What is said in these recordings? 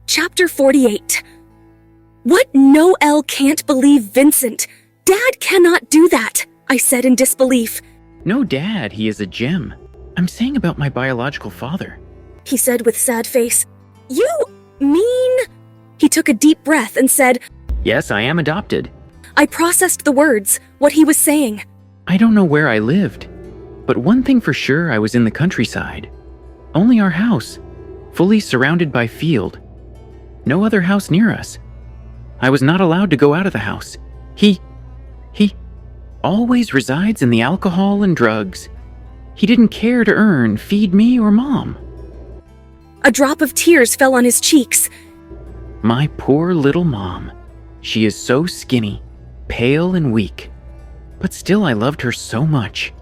Chapter 48. What? Noelle can't believe Vincent. Dad cannot do that, I said in disbelief. No, Dad, he is a gem. I'm saying about my biological father, he said with sad face. You mean? He took a deep breath and said, Yes, I am adopted. I processed the words, what he was saying. I don't know where I lived, but one thing for sure, I was in the countryside. Only our house, fully surrounded by field. No other house near us. I was not allowed to go out of the house. He always resides in the alcohol and drugs. He didn't care to earn, feed me or Mom. A drop of tears fell on his cheeks. My poor little Mom. She is so skinny, pale and weak. But still I loved her so much.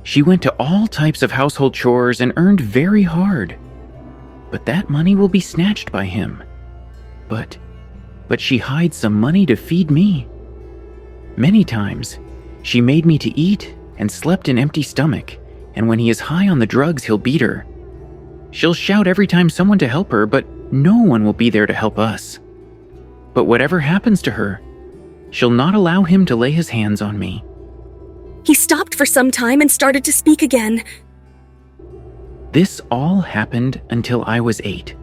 She went to all types of household chores and earned very hard. But that money will be snatched by him. But she hides some money to feed me. Many times, she made me to eat and slept in empty stomach, and when he is high on the drugs, he'll beat her. She'll shout every time someone to help her, but no one will be there to help us. But whatever happens to her, she'll not allow him to lay his hands on me. He stopped for some time and started to speak again. This all happened until I was 8.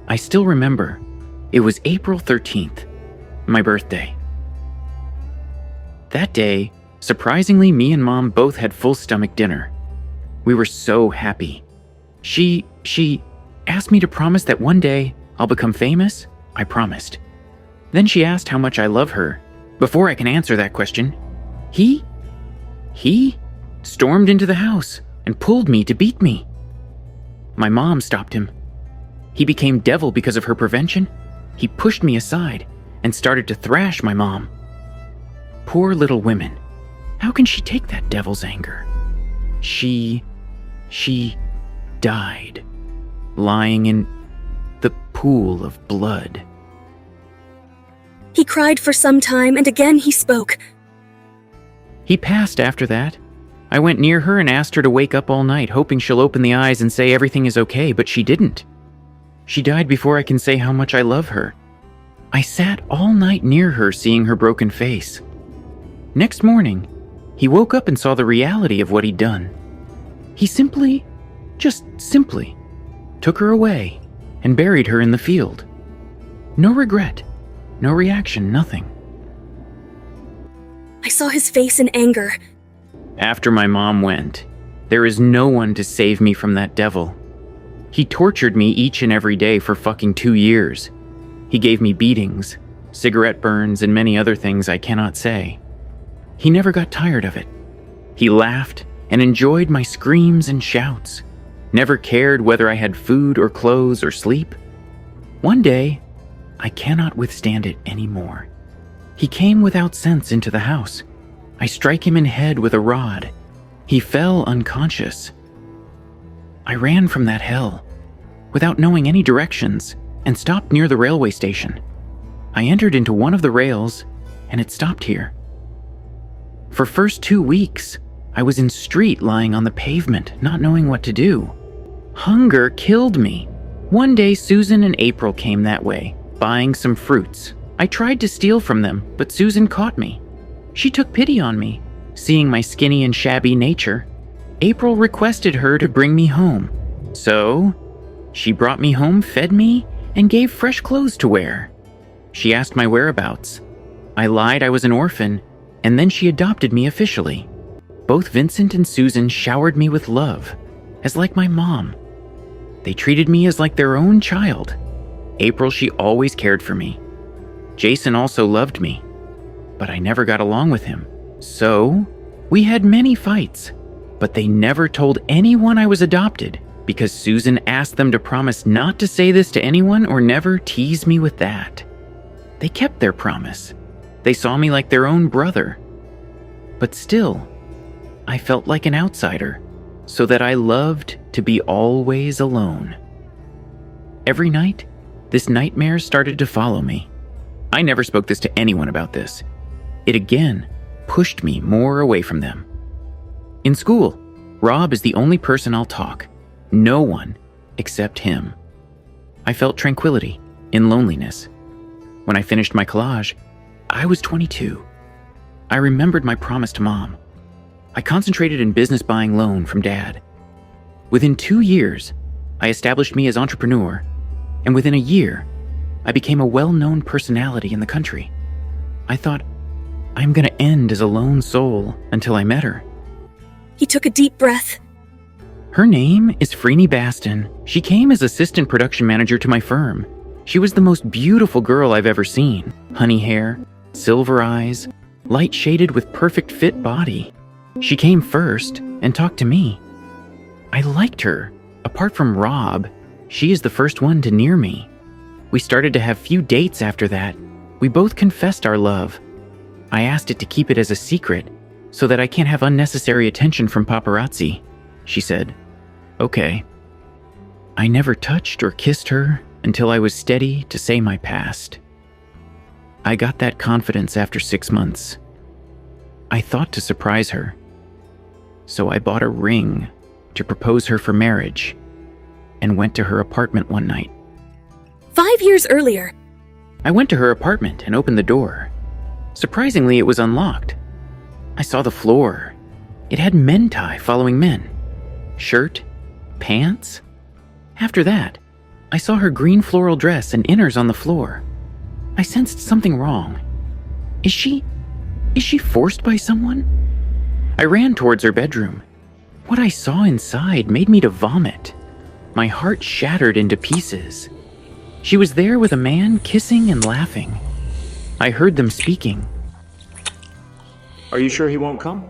I still remember. It was April 13th, my birthday. That day, surprisingly, me and Mom both had full stomach dinner. We were so happy. She asked me to promise that one day I'll become famous. I promised. Then she asked how much I love her. Before I can answer that question, he stormed into the house and pulled me to beat me. My mom stopped him. He became devil because of her prevention. He pushed me aside and started to thrash my mom. Poor little women. How can she take that devil's anger? She died, lying in the pool of blood. He cried for some time, and again he spoke. He passed after that. I went near her and asked her to wake up all night, hoping she'll open the eyes and say everything is okay, but she didn't. She died before I can say how much I love her. I sat all night near her, seeing her broken face. Next morning, he woke up and saw the reality of what he'd done. He just simply, took her away and buried her in the field. No regret, no reaction, nothing. I saw his face in anger. After my mom went, there is no one to save me from that devil. He tortured me each and every day for fucking 2 years. He gave me beatings, cigarette burns, and many other things I cannot say. He never got tired of it. He laughed and enjoyed my screams and shouts, never cared whether I had food or clothes or sleep. One day, I cannot withstand it anymore. He came without sense into the house. I strike him in head with a rod. He fell unconscious. I ran from that hell, without knowing any directions, and stopped near the railway station. I entered into one of the rails, and it stopped here. For first 2 weeks, I was in street lying on the pavement, not knowing what to do. Hunger killed me. One day, Susan and April came that way, buying some fruits. I tried to steal from them, but Susan caught me. She took pity on me, seeing my skinny and shabby nature. April requested her to bring me home. So, she brought me home, fed me, and gave fresh clothes to wear. She asked my whereabouts. I lied I was an orphan, and then she adopted me officially. Both Vincent and Susan showered me with love, as like my mom. They treated me as like their own child. April, she always cared for me. Jason also loved me, but I never got along with him. So, we had many fights, but they never told anyone I was adopted because Susan asked them to promise not to say this to anyone or never tease me with that. They kept their promise. They saw me like their own brother. But still, I felt like an outsider, so that I loved to be always alone. Every night, this nightmare started to follow me. I never spoke this to anyone about this. It again pushed me more away from them. In school, Rob is the only person I'll talk. No one except him. I felt tranquility, in loneliness. When I finished my collage, I was 22. I remembered my promise to Mom. I concentrated in business buying loan from Dad. Within 2 years, I established me as entrepreneur, and within a year, I became a well-known personality in the country. I thought, I'm gonna end as a lone soul until I met her. He took a deep breath. Her name is Freeney Baston. She came as assistant production manager to my firm. She was the most beautiful girl I've ever seen. Honey hair, silver eyes, light shaded with perfect fit body. She came first and talked to me. I liked her. Apart from Rob, she is the first one to near me. We started to have few dates after that. We both confessed our love. I asked it to keep it as a secret so that I can't have unnecessary attention from paparazzi. She said, okay. I never touched or kissed her until I was steady to say my past. I got that confidence after 6 months. I thought to surprise her. So I bought a ring to propose her for marriage and went to her apartment one night. 5 years earlier. I went to her apartment and opened the door. Surprisingly, it was unlocked. I saw the floor. It had men tie following men. Shirt, pants. After that, I saw her green floral dress and inners on the floor. I sensed something wrong. Is she forced by someone? I ran towards her bedroom. What I saw inside made me to vomit. My heart shattered into pieces. She was there with a man kissing and laughing. I heard them speaking. Are you sure he won't come?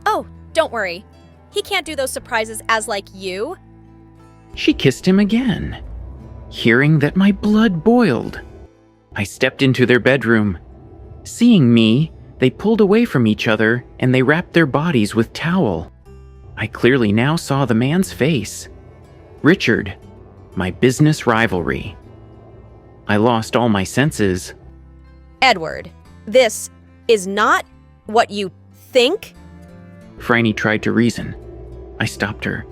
Oh, don't worry. He can't do those surprises as like you. She kissed him again. Hearing that, my blood boiled. I stepped into their bedroom. Seeing me, they pulled away from each other and they wrapped their bodies with towel. I clearly now saw the man's face. Richard, my business rivalry. I lost all my senses. Edward, this is not what you think? Franny tried to reason. I stopped her.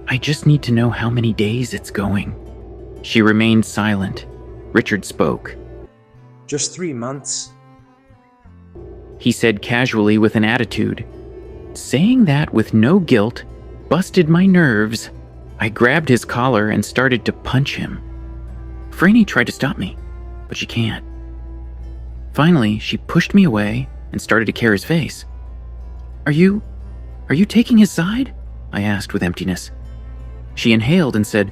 I just need to know how many days it's going. She remained silent. Richard spoke. Just 3 months. He said casually with an attitude. Saying that with no guilt busted my nerves. I grabbed his collar and started to punch him. Franny tried to stop me, but she can't. Finally, she pushed me away and started to care his face. Are you taking his side? I asked with emptiness. She inhaled and said,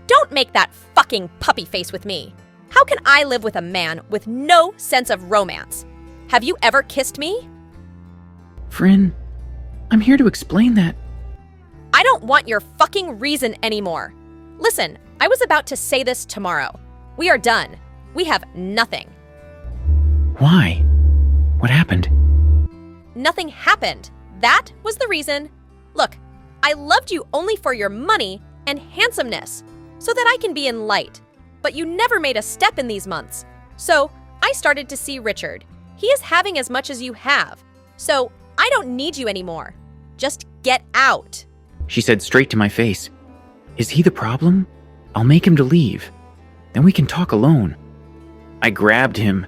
Don't make that fucking puppy face with me. How can I live with a man with no sense of romance? Have you ever kissed me? Frin, I'm here to explain that. I don't want your fucking reason anymore. Listen, I was about to say this tomorrow. We are done. We have nothing. Why? What happened? Nothing happened. That was the reason. Look, I loved you only for your money and handsomeness, so that I can be in light. But you never made a step in these months. So I started to see Richard. He is having as much as you have. So I don't need you anymore. Just get out. She said straight to my face. Is he the problem? I'll make him to leave. Then we can talk alone. I grabbed him.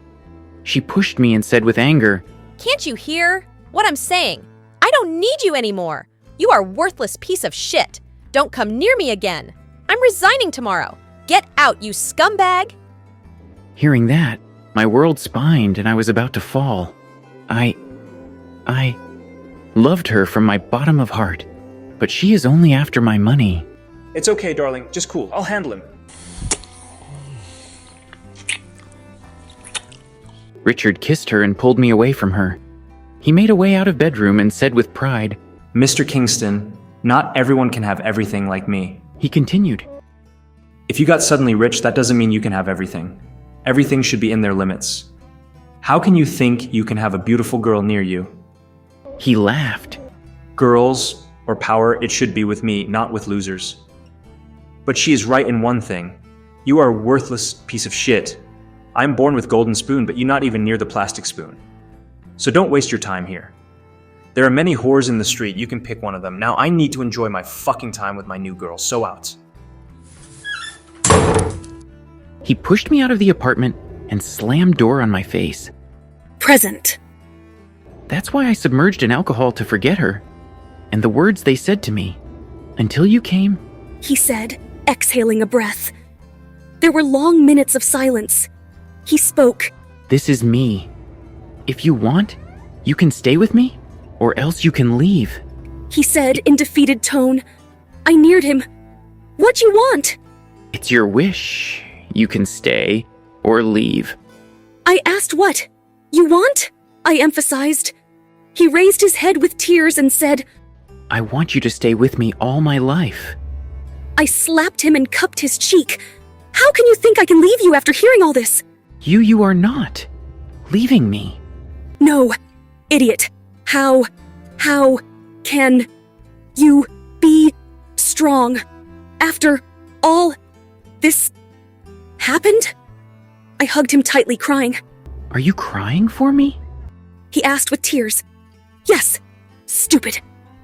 She pushed me and said with anger, Can't you hear what I'm saying? I don't need you anymore. You are a worthless piece of shit. Don't come near me again. I'm resigning tomorrow. Get out, you scumbag. Hearing that, my world spined and I was about to fall. I loved her from my bottom of heart, but she is only after my money. It's okay, darling. Just cool. I'll handle him. Richard kissed her and pulled me away from her. He made a way out of bedroom and said with pride, Mr. Kingston, not everyone can have everything like me. He continued, If you got suddenly rich, that doesn't mean you can have everything. Everything should be in their limits. How can you think you can have a beautiful girl near you? He laughed. Girls, or power, it should be with me, not with losers. But she is right in one thing. You are a worthless piece of shit. I'm born with golden spoon, but you're not even near the plastic spoon. So don't waste your time here. There are many whores in the street. You can pick one of them. Now I need to enjoy my fucking time with my new girl. So out. He pushed me out of the apartment and slammed door on my face. Present. That's why I submerged in alcohol to forget her. And the words they said to me. Until you came, He said, exhaling a breath. There were long minutes of silence. He spoke. this is me. If you want, you can stay with me, or else you can leave. He said in defeated tone. I neared him. What you want? It's your wish. You can stay or leave. I asked what? You want? I emphasized. He raised his head with tears and said, I want you to stay with me all my life. I slapped him and cupped his cheek. How can you think I can leave you after hearing all this? You are not leaving me. No, idiot. How can you be strong after all this happened? I hugged him tightly, crying. Are you crying for me? He asked with tears. Yes, stupid.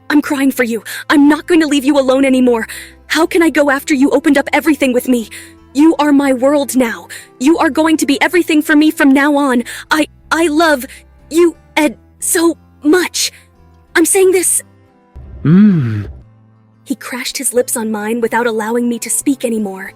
I'm crying for you. I'm not going to leave you alone anymore. How can I go after you opened up everything with me? You are my world now. You are going to be everything for me from now on. I love you, Ed, so much. I'm saying this. He crashed his lips on mine without allowing me to speak anymore.